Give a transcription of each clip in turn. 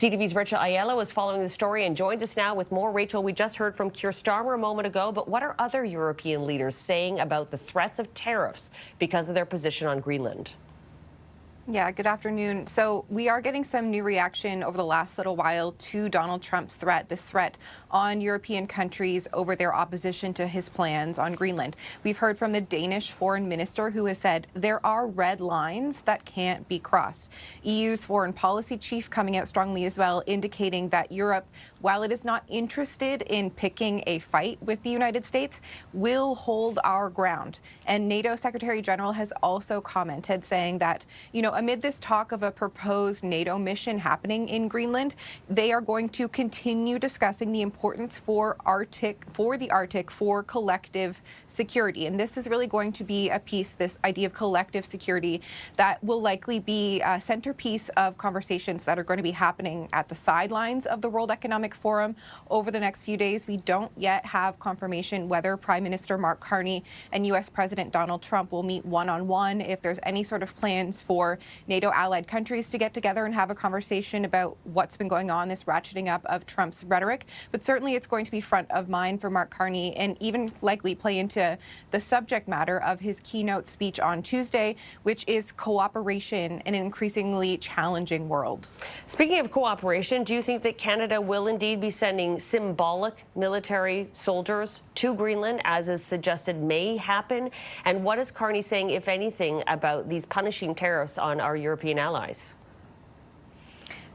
CTV's Rachel Aiello is following the story and joins us now with more. Rachel, we just heard from Keir Starmer a moment ago, but what are other European leaders saying about the threats of tariffs because of their position on Greenland? Yeah, good afternoon. So we are getting some new reaction over the last little while to Donald Trump's this threat on European countries over their opposition to his plans on Greenland. We've heard from the Danish foreign minister who has said there are red lines that can't be crossed. EU's foreign policy chief coming out strongly as well, indicating that Europe, while it is not interested in picking a fight with the United States, will hold our ground. And NATO Secretary General has also commented saying that, amid this talk of a proposed NATO mission happening in Greenland, they are going to continue discussing the importance for the Arctic for collective security. And this is really going to be a piece, this idea of collective security, that will likely be a centerpiece of conversations that are going to be happening at the sidelines of the World Economic Forum over the next few days. We don't yet have confirmation whether Prime Minister Mark Carney and U.S. President Donald Trump will meet one-on-one, if there's any sort of plans for NATO allied countries to get together and have a conversation about what's been going on, this ratcheting up of Trump's rhetoric. But certainly it's going to be front of mind for Mark Carney and even likely play into the subject matter of his keynote speech on Tuesday, which is cooperation in an increasingly challenging world. Speaking of cooperation, do you think that Canada will indeed be sending symbolic military soldiers to Greenland, as is suggested may happen? And what is Carney saying, if anything, about these punishing tariffs on our European allies?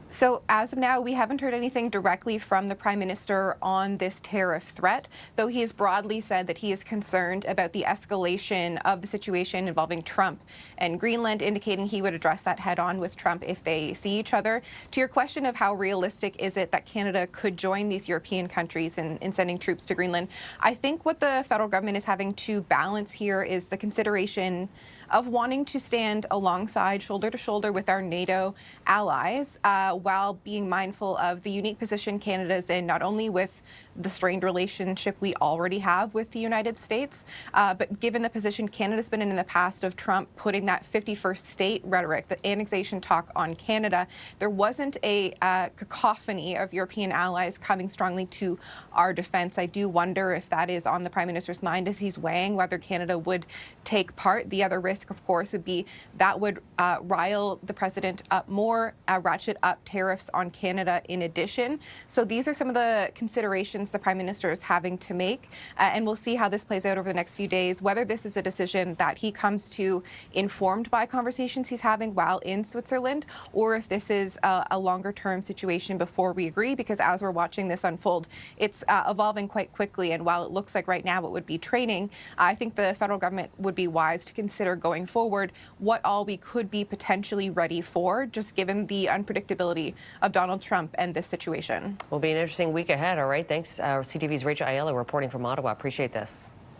So as of now, we haven't heard anything directly from the Prime Minister on this tariff threat, though he has broadly said that he is concerned about the escalation of the situation involving Trump and Greenland, indicating he would address that head on with Trump if they see each other. To your question of how realistic is it that Canada could join these European countries in sending troops to Greenland, I think what the federal government is having to balance here is the consideration of wanting to stand alongside, shoulder to shoulder with our NATO allies, while being mindful of the unique position Canada's in, not only with the strained relationship we already have with the United States, but given the position Canada's been in the past of Trump putting that 51st state rhetoric, the annexation talk on Canada, there wasn't a cacophony of European allies coming strongly to our defense. I do wonder if that is on the Prime Minister's mind as he's weighing whether Canada would take part. The other risk, of course, would be that would rile the president up more, ratchet up tariffs on Canada in addition. So these are some of the considerations the Prime Minister is having to make, and we'll see how this plays out over the next few days, whether this is a decision that he comes to informed by conversations he's having while in Switzerland, or if this is a longer-term situation before we agree, because as we're watching this unfold, it's evolving quite quickly, and while it looks like right now it would be training, I think the federal government would be wise to consider going forward what all we could be potentially ready for, just given the unpredictability of Donald Trump and this situation. Will be an interesting week ahead. All right, thanks. CTV's Rachel Aiello reporting from Ottawa. Appreciate this.